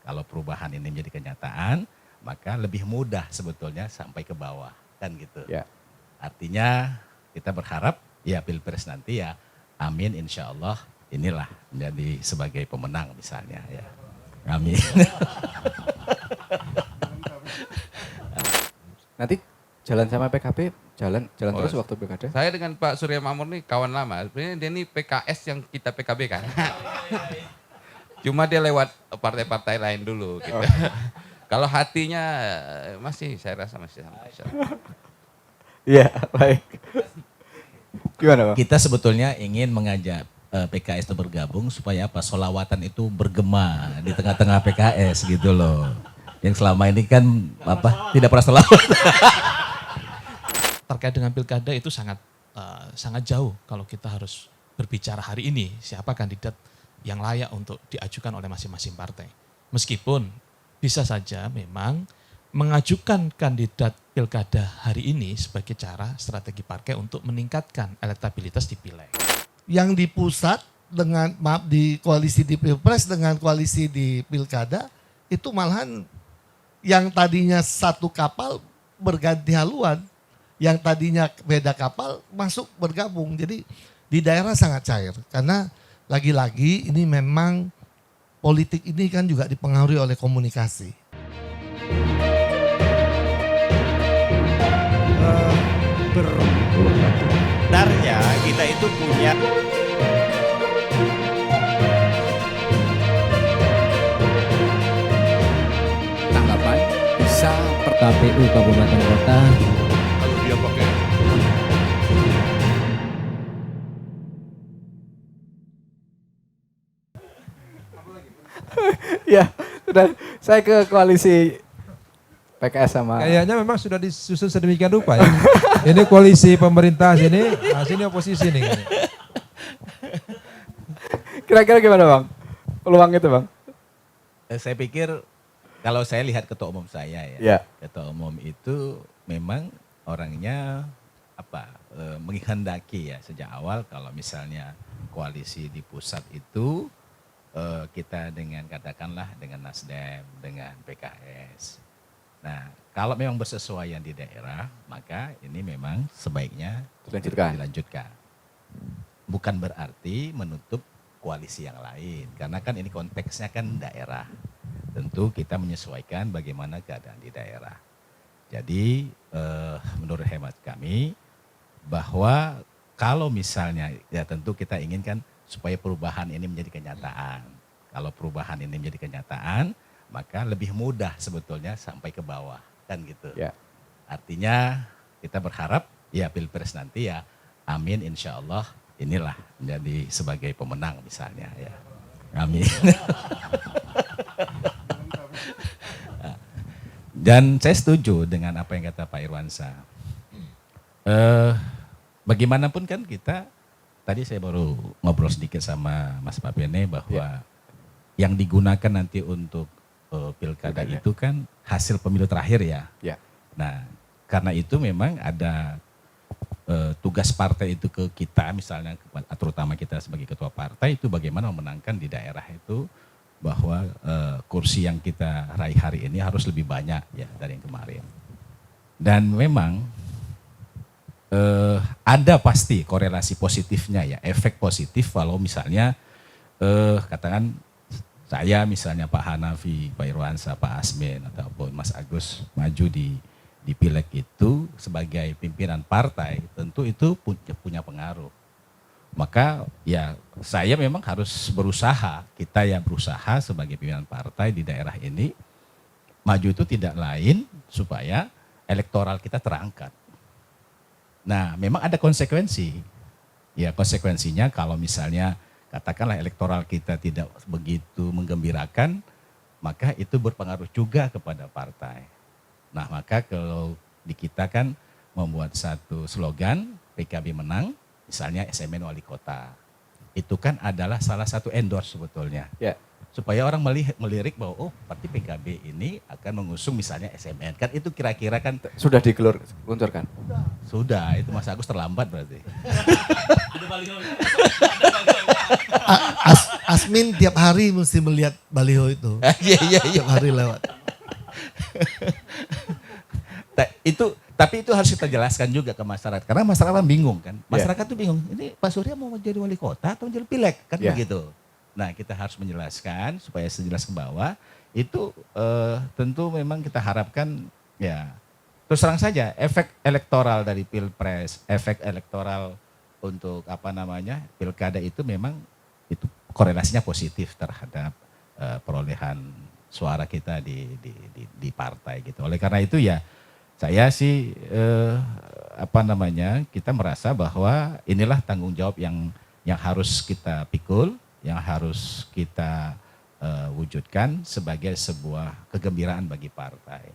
Kalau perubahan ini menjadi kenyataan, maka lebih mudah sebetulnya sampai ke bawah, kan gitu. Ya. Artinya kita berharap ya Pilpres nanti ya, amin insya Allah inilah menjadi sebagai pemenang misalnya ya. Amin. Nanti jalan sama PKB, jalan terus waktu pilkada. Saya dengan Pak Surya Makmur nih kawan lama. Sebenarnya dia ini PKS yang kita PKB kan. Cuma dia lewat partai-partai lain dulu gitu. Kalau hatinya masih saya rasa masih sama. Iya, baik. Gimana Bang? Kita sebetulnya ingin mengajak PKS itu bergabung supaya apa? Sholawatan itu bergema di tengah-tengah PKS gitu loh. Yang selama ini kan apa? Tidak pernah sholawat. Terkait dengan pilkada itu sangat jauh kalau kita harus berbicara hari ini siapa kandidat yang layak untuk diajukan oleh masing-masing partai. Meskipun bisa saja memang mengajukan kandidat pilkada hari ini sebagai cara strategi partai untuk meningkatkan elektabilitas di pileg. Yang di pusat dengan di koalisi di Pilpres dengan koalisi di pilkada itu malahan yang tadinya satu kapal berganti haluan, yang tadinya beda kapal masuk bergabung. Jadi di daerah sangat cair karena lagi-lagi ini memang politik ini kan juga dipengaruhi oleh komunikasi. Sebenarnya kita itu punya tanggapan bisa KPU Kabupaten Kota. Kalau dia pakai Ya, sudah saya ke koalisi PKS sama. Kayaknya memang sudah disusun sedemikian rupa ya. Ini koalisi pemerintah sini, nah sini oposisi nih. Kira-kira gimana Bang? Peluang itu Bang? Saya pikir kalau saya lihat ketua umum saya ya, Ya. ketua umum itu memang orangnya apa menghendaki ya sejak awal kalau misalnya koalisi di pusat itu kita dengan katakanlah dengan Nasdem, dengan PKS. Nah kalau memang bersesuaian di daerah maka ini memang sebaiknya dilanjutkan. Bukan berarti menutup koalisi yang lain karena kan ini konteksnya kan daerah. Tentu kita menyesuaikan bagaimana keadaan di daerah. Jadi menurut hemat kami bahwa kalau misalnya ya tentu kita inginkan supaya perubahan ini menjadi kenyataan. Kalau perubahan ini menjadi kenyataan maka lebih mudah sebetulnya sampai ke bawah kan gitu. Ya. Artinya kita berharap ya Pilpres nanti ya amin insya Allah inilah menjadi sebagai pemenang misalnya ya. Amin. Dan saya setuju dengan apa yang kata Pak Irwansyah. Bagaimanapun kan kita, tadi saya baru ngobrol sedikit sama Mas Papene bahwa yang digunakan nanti untuk pilkada itu kan hasil pemilu terakhir ya. Ya. Nah karena itu memang ada tugas partai itu ke kita misalnya terutama kita sebagai ketua partai itu bagaimana memenangkan di daerah itu bahwa kursi yang kita raih hari ini harus lebih banyak ya dari yang kemarin. Dan memang ada pasti korelasi positifnya ya, efek positif kalau misalnya katakan saya misalnya Pak Hanafi, Pak Irwansyah, Pak Asmin ataupun Mas Agus maju di pileg itu sebagai pimpinan partai tentu itu punya pengaruh. Maka ya saya memang harus berusaha, kita ya berusaha sebagai pimpinan partai di daerah ini maju itu tidak lain supaya elektoral kita terangkat. Nah memang ada konsekuensi, ya konsekuensinya kalau misalnya katakanlah elektoral kita tidak begitu menggembirakan maka itu berpengaruh juga kepada partai. Nah maka kalau di kita kan membuat satu slogan PKB menang, misalnya SMN Wali Kota. Itu kan adalah salah satu endorse sebetulnya. Ya. Supaya orang melirik bahwa oh berarti PKB ini akan mengusung misalnya SMN. Kan itu kira-kira kan. Sudah diluncurkan? Sudah, itu Mas Agus terlambat berarti. Asmin tiap hari mesti melihat baliho itu. Iya. Tiap hari lewat. Tapi itu harus kita jelaskan juga ke masyarakat. Karena masyarakat kan bingung kan. Masyarakat tuh bingung, ini Pak Surya mau jadi wali kota atau jadi pileg? Kan begitu. Nah kita harus menjelaskan supaya sejelas ke bawah. Itu tentu memang kita harapkan ya. Terus terang saja efek elektoral dari pilpres, efek elektoral untuk pilkada itu memang itu korelasinya positif terhadap perolehan suara kita di partai gitu. Oleh karena itu ya saya sih kita merasa bahwa inilah tanggung jawab yang harus kita pikul, yang harus kita wujudkan sebagai sebuah kegembiraan bagi partai.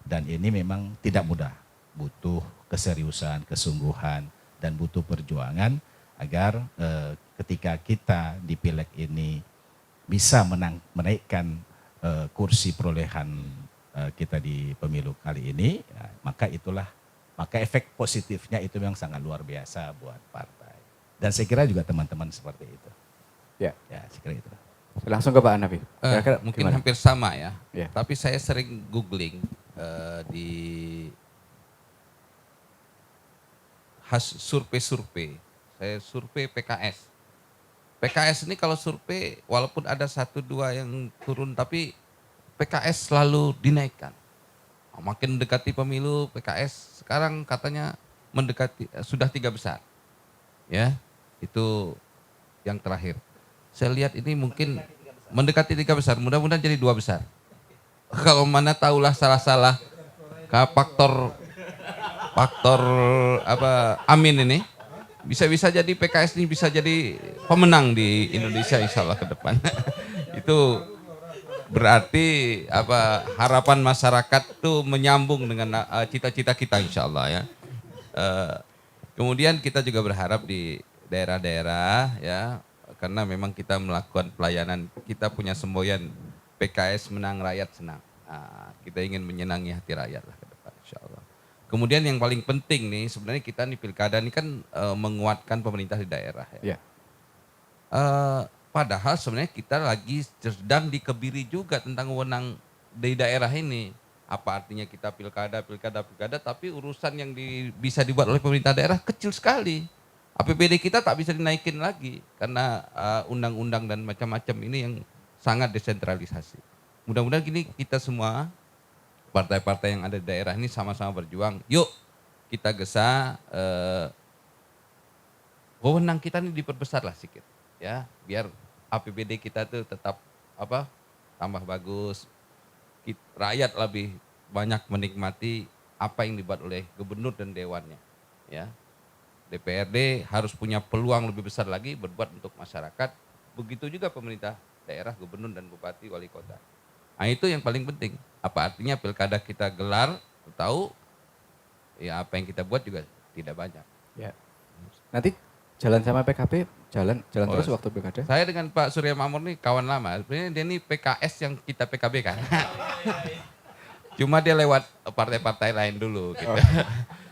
Dan ini memang tidak mudah, butuh keseriusan, kesungguhan, dan butuh perjuangan agar ketika kita di pileg ini bisa menaikkan kursi perolehan kita di pemilu kali ini, ya, maka efek positifnya itu memang sangat luar biasa buat partai. Dan saya kira juga teman-teman seperti itu. Ya, saya kira itu. Langsung ke Pak Hanafi. Mungkin hampir sama ya. Ya. Tapi saya sering googling di survei. Saya survei PKS. PKS ini kalau survei walaupun ada 1-2 yang turun tapi PKS selalu dinaikkan. Makin mendekati pemilu PKS sekarang katanya sudah 3 besar. Ya, itu yang terakhir. Saya lihat ini mungkin mendekati 3 besar, mudah-mudahan jadi 2 besar. Kalau mana tahulah salah-salah faktor Amin ini bisa jadi PKS ini bisa jadi pemenang di Indonesia insya Allah ke depan. Itu berarti harapan masyarakat tuh menyambung dengan cita-cita kita insya Allah ya. Kemudian kita juga berharap di daerah-daerah ya, karena memang kita melakukan pelayanan, kita punya semboyan PKS menang rakyat senang. Kita ingin menyenangi hati rakyat lah ke depan insya Allah. Kemudian yang paling penting nih sebenarnya kita nih pilkada ini kan menguatkan pemerintah di daerah ya. Padahal sebenarnya kita lagi sedang dikebiri juga tentang wewenang di daerah ini. Apa artinya kita pilkada, tapi urusan yang bisa dibuat oleh pemerintah daerah kecil sekali. APBD kita tak bisa dinaikin lagi karena undang-undang dan macam-macam ini yang sangat desentralisasi. Mudah-mudahan gini kita semua, partai-partai yang ada di daerah ini sama-sama berjuang. Yuk kita gesa wewenang kita ini diperbesar lah sedikit. Ya, biar APBD kita tuh tetap tambah bagus, rakyat lebih banyak menikmati apa yang dibuat oleh gubernur dan dewannya. Ya, DPRD harus punya peluang lebih besar lagi berbuat untuk masyarakat. Begitu juga pemerintah daerah, gubernur dan bupati, wali kota. Nah itu yang paling penting. Apa artinya pilkada kita gelar, tahu ya apa yang kita buat juga tidak banyak. Ya. Nanti jalan sama PKB, jalan terus waktu pilkada. Saya dengan Pak Surya Makmur nih kawan lama. Sebenarnya dia ini PKS yang kita PKB kan. Cuma dia lewat partai-partai lain dulu gitu.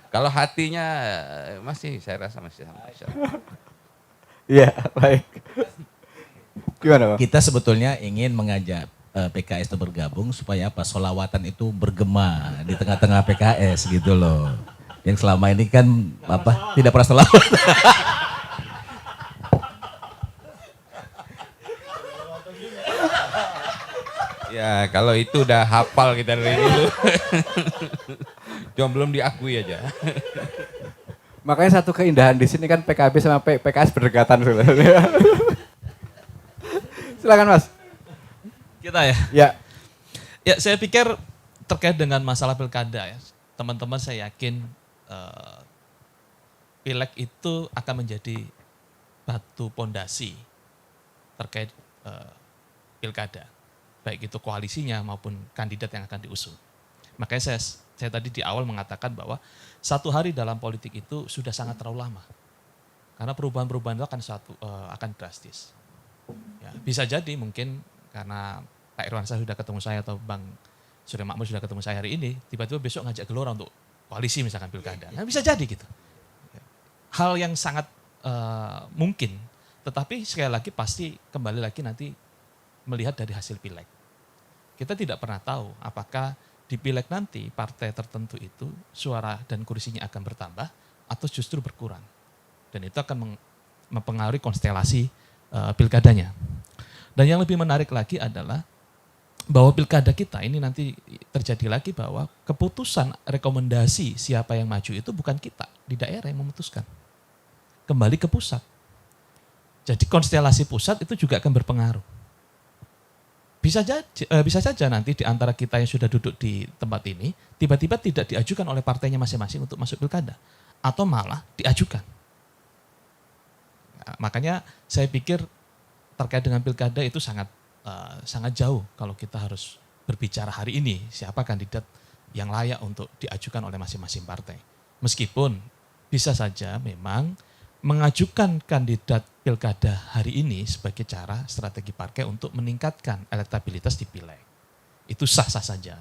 Kalau hatinya saya rasa masih sama. Iya, baik. Gimana, Pak? Kita sebetulnya ingin mengajak PKS itu bergabung supaya sholawatan itu bergema di tengah-tengah PKS gitu loh. Yang selama ini kan tidak pernah sholawat. Ya kalau itu udah hafal kita dari dulu. Cuma belum diakui aja. Makanya satu keindahan di sini kan PKB sama PKS berdekatan sebenarnya. Silakan Mas. Kita ya? Ya. Ya saya pikir terkait dengan masalah pilkada ya, teman-teman saya yakin pileg itu akan menjadi batu pondasi terkait pilkada. Baik itu koalisinya maupun kandidat yang akan diusung. Makanya saya tadi di awal mengatakan bahwa 1 hari dalam politik itu sudah sangat terlalu lama. Karena perubahan-perubahan itu akan drastis. Ya, bisa jadi mungkin karena Pak Irwansyah sudah ketemu saya atau Bang Surya Makmur sudah ketemu saya hari ini, tiba-tiba besok ngajak gelora untuk koalisi misalkan pilkada. Nah bisa jadi gitu. Hal yang sangat mungkin Tetapi sekali lagi pasti kembali lagi nanti melihat dari hasil pileg. Kita tidak pernah tahu apakah di pileg nanti partai tertentu itu suara dan kursinya akan bertambah atau justru berkurang. Dan itu akan mempengaruhi konstelasi pilkadanya. Dan yang lebih menarik lagi adalah bahwa pilkada kita ini nanti terjadi lagi bahwa keputusan rekomendasi siapa yang maju itu bukan kita di daerah yang memutuskan. Kembali ke pusat. Jadi konstelasi pusat itu juga akan berpengaruh. Bisa saja nanti di antara kita yang sudah duduk di tempat ini tiba-tiba tidak diajukan oleh partainya masing-masing untuk masuk pilkada atau malah diajukan. Nah, makanya saya pikir terkait dengan pilkada itu sangat jauh kalau kita harus berbicara hari ini siapa kandidat yang layak untuk diajukan oleh masing-masing partai. Meskipun bisa saja memang mengajukan kandidat pilkada hari ini sebagai cara strategi partai untuk meningkatkan elektabilitas di pileg. Itu sah-sah saja.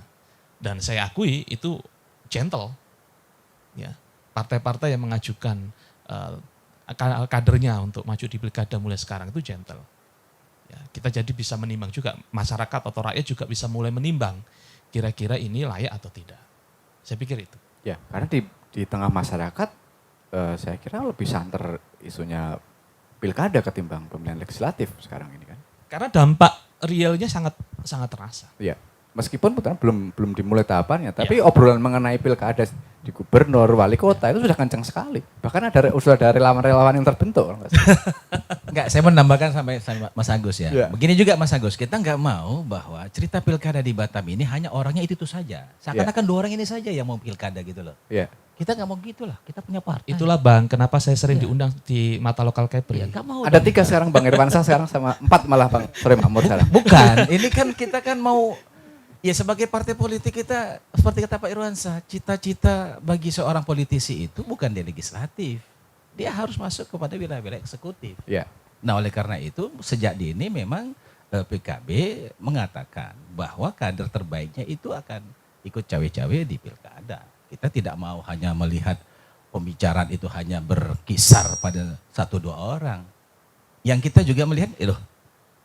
Dan saya akui itu gentle. Ya, partai-partai yang mengajukan kadernya untuk maju di pilkada mulai sekarang itu gentle. Ya, kita jadi bisa menimbang juga, masyarakat atau rakyat juga bisa mulai menimbang kira-kira ini layak atau tidak. Saya pikir itu. Ya, karena di tengah masyarakat saya kira lebih santer isunya pilkada ketimbang pemilihan legislatif sekarang ini kan. Karena dampak realnya sangat terasa. Iya. Meskipun belum dimulai tahapannya, tapi obrolan mengenai pilkada di gubernur, wali kota itu sudah kencang sekali. Bahkan sudah ada relawan-relawan yang terbentuk. Enggak, saya menambahkan sampai Mas Agus ya. Ya. Begini juga Mas Agus, kita nggak mau bahwa cerita pilkada di Batam ini hanya orangnya itu saja. Seakan-akan dua orang ini saja yang mau pilkada gitu loh. Iya. Kita nggak mau gitulah, kita punya partai. Itulah Bang, kenapa saya sering diundang di Mata Lokal Kepri. Ya, nggak mau. Ada 3 sekarang Bang Irwansyah sekarang sama 4 malah Bang Sore Makmur sekarang. Bukan, ini kan kita kan mau, ya sebagai partai politik kita, seperti kata Pak Irwansyah, cita-cita bagi seorang politisi itu bukan di legislatif. Dia harus masuk kepada wilayah-wilayah eksekutif. Iya. Nah oleh karena itu sejak dini memang PKB mengatakan bahwa kader terbaiknya itu akan ikut cawe-cawe di pilkada. Kita tidak mau hanya melihat pembicaraan itu hanya berkisar pada 1-2 orang. Yang kita juga melihat, loh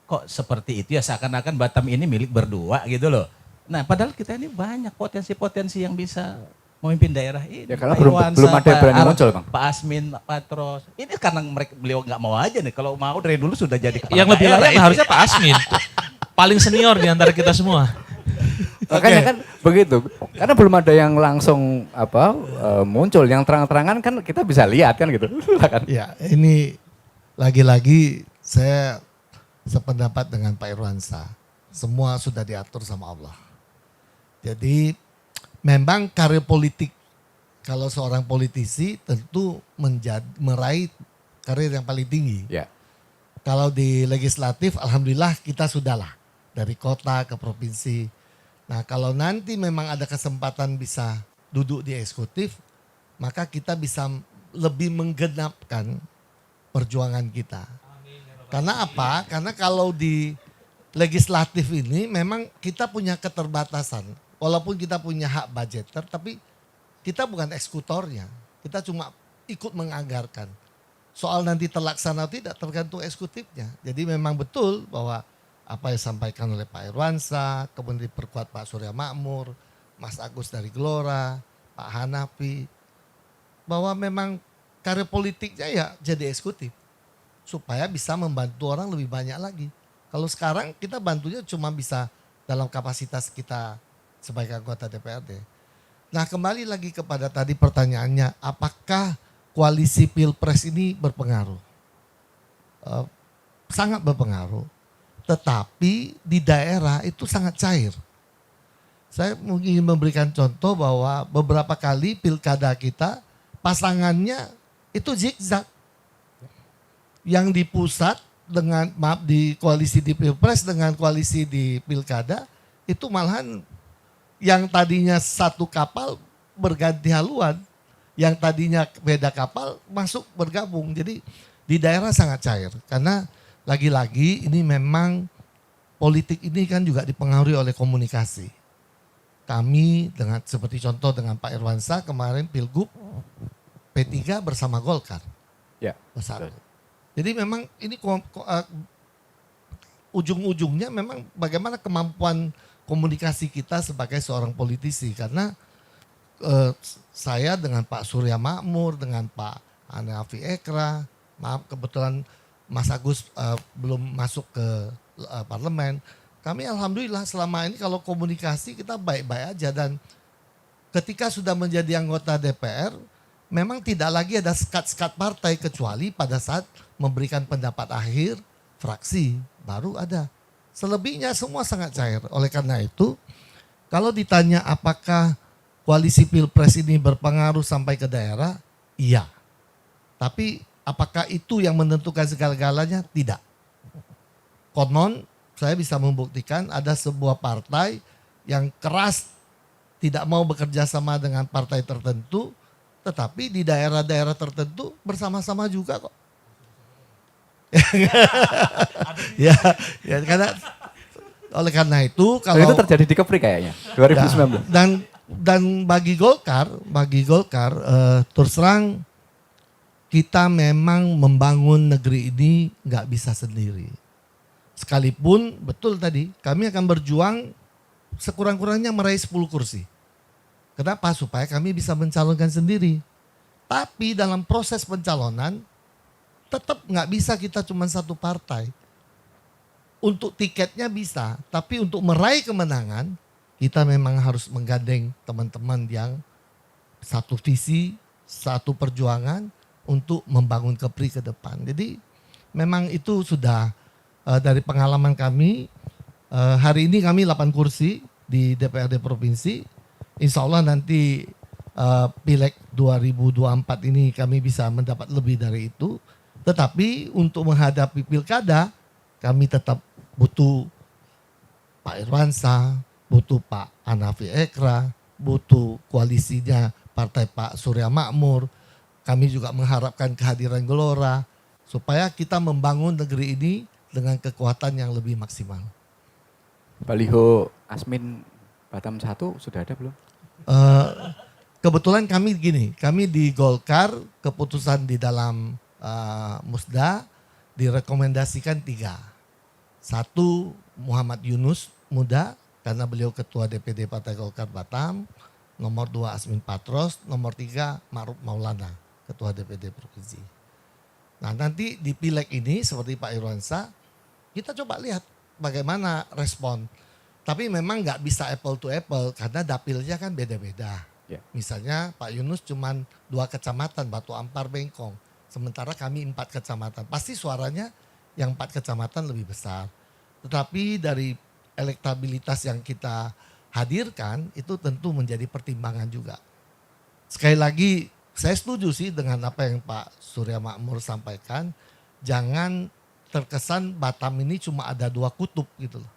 kok seperti itu ya, seakan-akan Batam ini milik berdua gitu loh. Nah padahal kita ini banyak potensi-potensi yang bisa memimpin daerah ini. Ya, karena Pak Irwansyah, belum ada yang berani muncul, Bang. Pak Asmin, Pak Patros. Ini karena beliau nggak mau aja nih. Kalau mau dari dulu sudah jadi kepala Yang lebih daerah layak ini. harusnya Pak Asmin. Paling senior di antara kita semua. Makanya kan begitu. Karena belum ada yang langsung muncul, yang terang-terangan kan kita bisa lihat kan gitu. Ya, ini lagi-lagi saya sependapat dengan Pak Irwansyah. Semua sudah diatur sama Allah. Jadi memang karir politik, kalau seorang politisi tentu meraih karir yang paling tinggi. Ya. Kalau di legislatif, alhamdulillah kita sudahlah dari kota ke provinsi. Nah kalau nanti memang ada kesempatan bisa duduk di eksekutif, maka kita bisa lebih menggenapkan perjuangan kita. Karena apa? Karena kalau di legislatif ini memang kita punya keterbatasan. Walaupun kita punya hak budgeter, tapi kita bukan eksekutornya. Kita cuma ikut menganggarkan. Soal nanti terlaksana atau tidak tergantung eksekutifnya. Jadi memang betul bahwa apa yang disampaikan oleh Pak Irwansyah, kemudian diperkuat Pak Surya Makmur, Mas Agus dari Gelora, Pak Hanafi, bahwa memang karir politiknya ya jadi eksekutif. Supaya bisa membantu orang lebih banyak lagi. Kalau sekarang kita bantunya cuma bisa dalam kapasitas kita sebagai anggota DPRD. Nah kembali lagi kepada tadi pertanyaannya, apakah koalisi Pilpres ini berpengaruh? Sangat berpengaruh, tetapi di daerah itu sangat cair. Saya ingin memberikan contoh bahwa beberapa kali pilkada kita pasangannya itu zigzag. Yang di pusat dengan di koalisi di Pilpres dengan koalisi di pilkada itu malahan yang tadinya satu kapal berganti haluan, yang tadinya beda kapal masuk bergabung. Jadi di daerah sangat cair karena lagi-lagi ini memang politik ini kan juga dipengaruhi oleh komunikasi. Kami dengan seperti contoh dengan Pak Irwansyah kemarin Pilgub P3 bersama Golkar. Ya. Bersatu. Jadi memang ini ujung-ujungnya memang bagaimana kemampuan komunikasi kita sebagai seorang politisi. Karena saya dengan Pak Surya Makmur, dengan Pak Hanafi Ekra, maaf kebetulan Mas Agus belum masuk ke parlemen. Kami alhamdulillah selama ini kalau komunikasi kita baik-baik aja, dan ketika sudah menjadi anggota DPR memang tidak lagi ada sekat-sekat partai kecuali pada saat memberikan pendapat akhir fraksi baru ada. Selebihnya semua sangat cair. Oleh karena itu kalau ditanya apakah koalisi Pilpres ini berpengaruh sampai ke daerah, iya. Tapi apakah itu yang menentukan segala-galanya? Tidak. Konon saya bisa membuktikan ada sebuah partai yang keras tidak mau bekerja sama dengan partai tertentu, tetapi di daerah-daerah tertentu bersama-sama juga kok. ya karena oleh karena itu kalau itu terjadi di Kepri kayaknya 2019. Dan bagi Golkar terus terang kita memang membangun negeri ini nggak bisa sendiri. Sekalipun betul tadi kami akan berjuang sekurang-kurangnya meraih 10 kursi. Kenapa? Supaya kami bisa mencalonkan sendiri. Tapi dalam proses pencalonan tetap nggak bisa kita cuma satu partai. Untuk tiketnya bisa, tapi untuk meraih kemenangan kita memang harus menggandeng teman-teman yang satu visi, satu perjuangan untuk membangun Kepri ke depan. Jadi memang itu sudah dari pengalaman kami. Hari ini kami 8 kursi di DPRD Provinsi. Insya Allah nanti Pileg 2024 ini kami bisa mendapat lebih dari itu. Tetapi untuk menghadapi Pilkada kami tetap butuh Pak Irwansyah, butuh Pak Hanafi Ekra, butuh koalisinya Partai Pak Surya Makmur. Kami juga mengharapkan kehadiran Gelora supaya kita membangun negeri ini dengan kekuatan yang lebih maksimal. Baliho Asmin Batam 1 sudah ada belum? Kebetulan kami gini, kami di Golkar keputusan di dalam Musda direkomendasikan 3. 1 Muhammad Yunus muda karena beliau ketua DPD Partai Golkar Batam. Nomor 2 Asmin Patros, nomor 3 Ma'ruf Maulana, ketua DPD Provinsi. Nah nanti di Pileg ini seperti Pak Irwansyah, kita coba lihat bagaimana respon. Tapi memang nggak bisa apple to apple karena dapilnya kan beda-beda. Ya. Misalnya Pak Yunus cuma 2 kecamatan, Batu Ampar, Bengkong. Sementara kami 4 kecamatan. Pasti suaranya yang 4 kecamatan lebih besar. Tetapi dari elektabilitas yang kita hadirkan itu tentu menjadi pertimbangan juga. Sekali lagi saya setuju sih dengan apa yang Pak Surya Makmur sampaikan. Jangan terkesan Batam ini cuma ada 2 kutub gitu loh.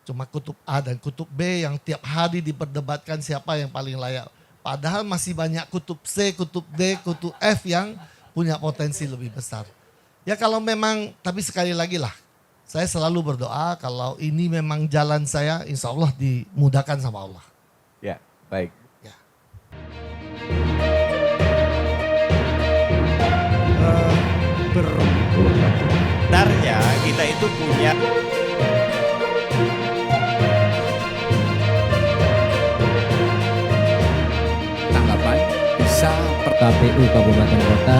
Cuma kutub A dan kutub B yang tiap hari diperdebatkan siapa yang paling layak. Padahal masih banyak kutub C, kutub D, kutub F yang punya potensi lebih besar. Ya kalau memang, tapi sekali lagi lah. Saya selalu berdoa kalau ini memang jalan saya, insya Allah dimudahkan sama Allah. Ya, baik. Ya. Sebenarnya kita itu punya Tanggapan bisa per KPU Kabupaten Kota